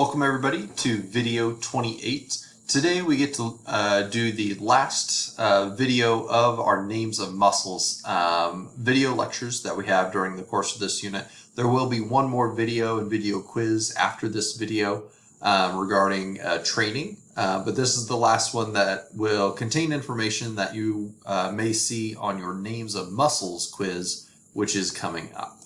Welcome everybody to video 28. Today we get to do the last video of our names of muscles video lectures that we have during the course of this unit. There will be one more video and video quiz after this video regarding training, but this is the last one that will contain information that you may see on your names of muscles quiz, which is coming up.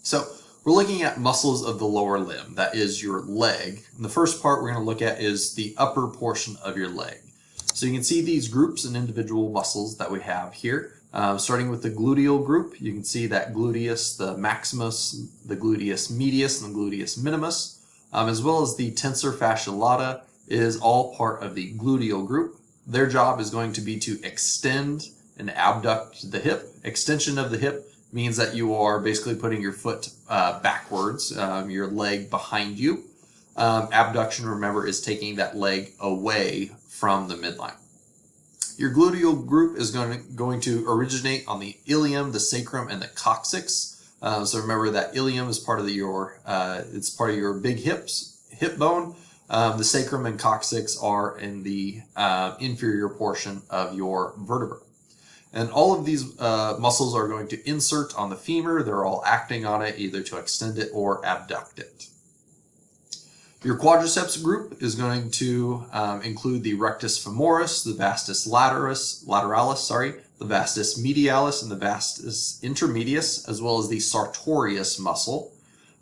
So we're looking at muscles of the lower limb, that is your leg. And the first part we're going to look at is the upper portion of your leg. So you can see these groups and individual muscles that we have here. Starting with the gluteal group, you can see that gluteus, the maximus, the gluteus medius, and the gluteus minimus, as well as the tensor fasciae lata is all part of the gluteal group. Their job is going to be to extend and abduct the hip. Extension of the hip means that you are basically putting your foot backwards, your leg behind you. Abduction, remember, is taking that leg away from the midline. Your gluteal group is going to originate on the ilium, the sacrum, and the coccyx. So remember that ilium is part of it's part of your big hip bone. The sacrum and coccyx are in the inferior portion of your vertebra. And all of these muscles are going to insert on the femur. They're all acting on it either to extend it or abduct it. Your quadriceps group is going to include the rectus femoris, the vastus lateralis, the vastus medialis, and the vastus intermedius, as well as the sartorius muscle.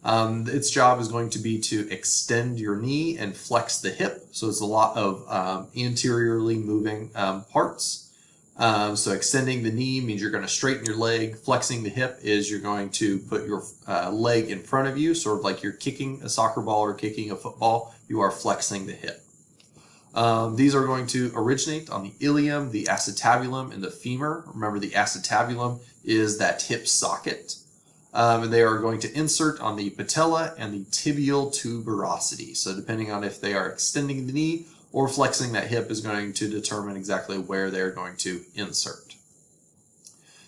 Its job is going to be to extend your knee and flex the hip. So it's a lot of anteriorly moving parts. So extending the knee means you're going to straighten your leg. Flexing the hip is you're going to put your leg in front of you, sort of like you're kicking a soccer ball or kicking a football. You are flexing the hip. These are going to originate on the ilium, the acetabulum, and the femur. Remember, the acetabulum is that hip socket. And they are going to insert on the patella and the tibial tuberosity. So depending on if they are extending the knee or flexing that hip is going to determine exactly where they're going to insert.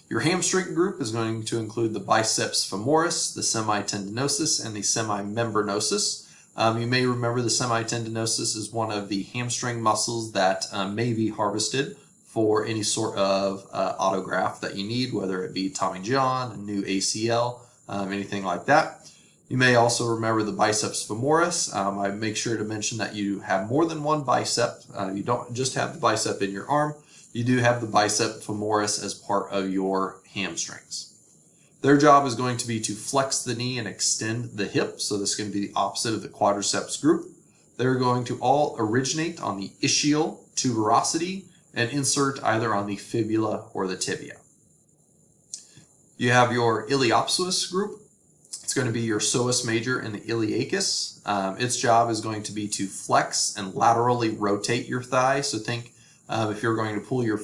Your hamstring group is going to include the biceps femoris, the semitendinosus, and the semimembranosus. You may remember the semitendinosus is one of the hamstring muscles that may be harvested for any sort of autograft that you need, whether it be Tommy John, a new ACL, anything like that. You may also remember the biceps femoris. I make sure to mention that you have more than one bicep. You don't just have the bicep in your arm. You do have the bicep femoris as part of your hamstrings. Their job is going to be to flex the knee and extend the hip. So this is going to be the opposite of the quadriceps group. They're going to all originate on the ischial tuberosity and insert either on the fibula or the tibia. You have your iliopsoas group. It's going to be your psoas major and the iliacus. Its job is going to be to flex and laterally rotate your thigh. So think if you're going to pull your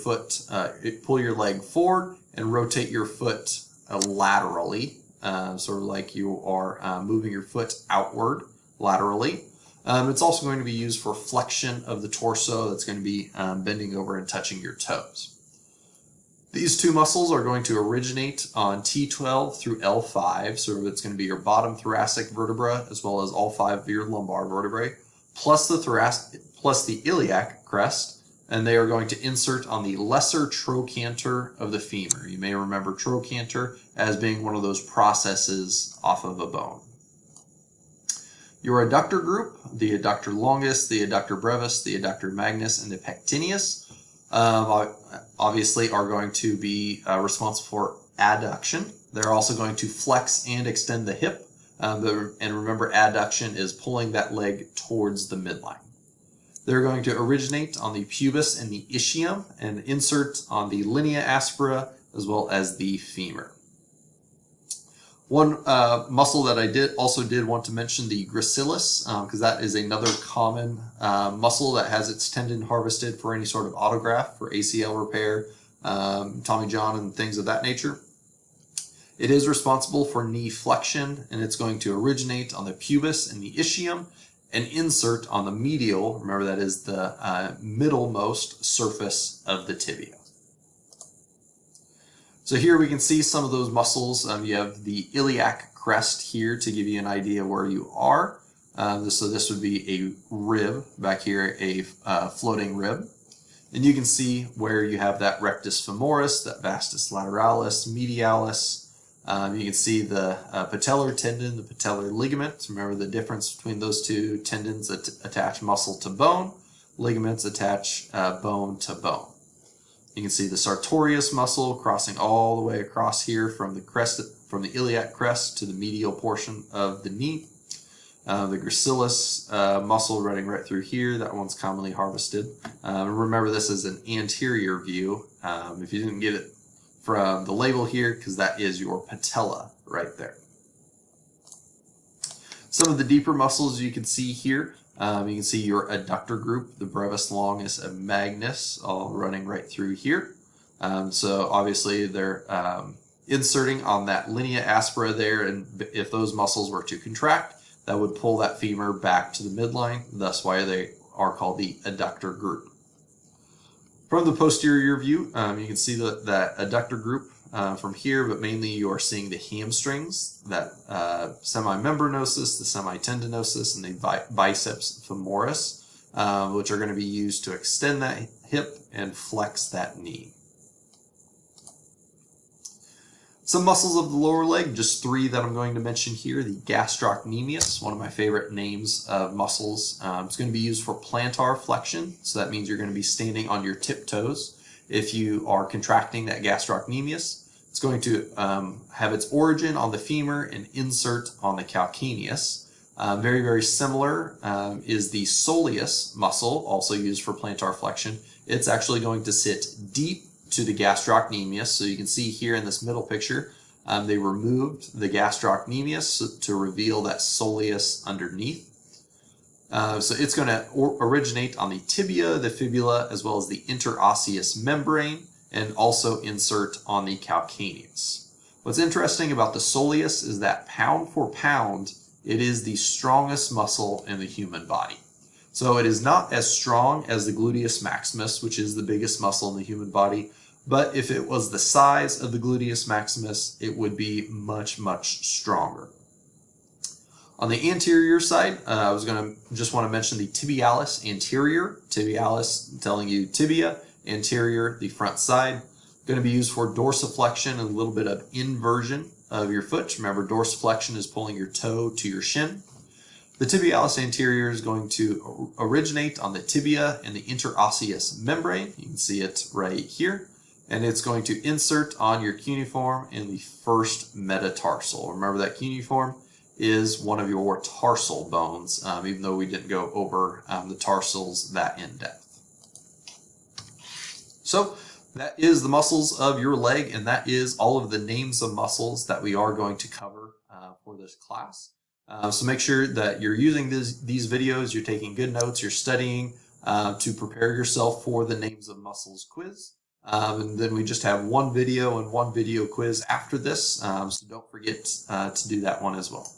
leg forward and rotate your foot laterally, sort of like you are moving your foot outward laterally. It's also going to be used for flexion of the torso. That's going to be bending over and touching your toes. These two muscles are going to originate on T12 through L5, so it's going to be your bottom thoracic vertebra as well as all 5 of your lumbar vertebrae, plus the iliac crest, and they are going to insert on the lesser trochanter of the femur. You may remember trochanter as being one of those processes off of a bone. Your adductor group, the adductor longus, the adductor brevis, the adductor magnus, and the pectineus, obviously are going to be responsible for adduction. They're also going to flex and extend the hip. And remember, adduction is pulling that leg towards the midline. They're going to originate on the pubis and the ischium and insert on the linea aspera as well as the femur. One muscle that I also did want to mention, the gracilis, because that is another common muscle that has its tendon harvested for any sort of autograft, for ACL repair, Tommy John, and things of that nature. It is responsible for knee flexion, and it's going to originate on the pubis and the ischium and insert on the medial, remember that is the middlemost surface of the tibia. So here we can see some of those muscles. You have the iliac crest here to give you an idea where you are. So this would be a rib back here, a floating rib. And you can see where you have that rectus femoris, that vastus lateralis, medialis. You can see the patellar tendon, the patellar ligament. Remember the difference between those two tendons that attach muscle to bone. Ligaments attach bone to bone. You can see the Sartorius muscle crossing all the way across here from the crest, from the iliac crest to the medial portion of the knee. The gracilis muscle running right through here, that one's commonly harvested. Remember, this is an anterior view. If you didn't get it from the label here, because that is your patella right there. Some of the deeper muscles you can see here. You can see your adductor group, the brevis longus and magnus, all running right through here. So obviously they're inserting on that linea aspera there, and if those muscles were to contract, that would pull that femur back to the midline. That's why they are called the adductor group. From the posterior view, you can see that adductor group from here, but mainly you are seeing the hamstrings, that semimembranosus, the semitendinosus, and the biceps femoris, which are going to be used to extend that hip and flex that knee. Some muscles of the lower leg, just three that I'm going to mention here. The gastrocnemius, one of my favorite names of muscles. It's going to be used for plantar flexion, so that means you're going to be standing on your tiptoes. If you are contracting that gastrocnemius, it's going to have its origin on the femur and insert on the calcaneus. Very, very similar is the soleus muscle, also used for plantar flexion. It's actually going to sit deep to the gastrocnemius. So you can see here in this middle picture, they removed the gastrocnemius to reveal that soleus underneath. So it's going to originate on the tibia, the fibula, as well as the interosseous membrane, and also insert on the calcaneus. What's interesting about the soleus is that pound for pound, it is the strongest muscle in the human body. So it is not as strong as the gluteus maximus, which is the biggest muscle in the human body, but if it was the size of the gluteus maximus, it would be much, much stronger. On the anterior side, I was going to just want to mention the tibialis anterior. Tibialis telling you tibia, anterior, the front side. Going to be used for dorsiflexion and a little bit of inversion of your foot. Remember, dorsiflexion is pulling your toe to your shin. The tibialis anterior is going to originate on the tibia and the interosseous membrane. You can see it right here. And it's going to insert on your cuneiform in the first metatarsal. Remember that cuneiform is one of your tarsal bones, even though we didn't go over the tarsals that in depth. So that is the muscles of your leg, and that is all of the names of muscles that we are going to cover for this class. So make sure that you're using these videos, you're taking good notes, you're studying to prepare yourself for the names of muscles quiz. And then we just have one video and one video quiz after this, so don't forget to do that one as well.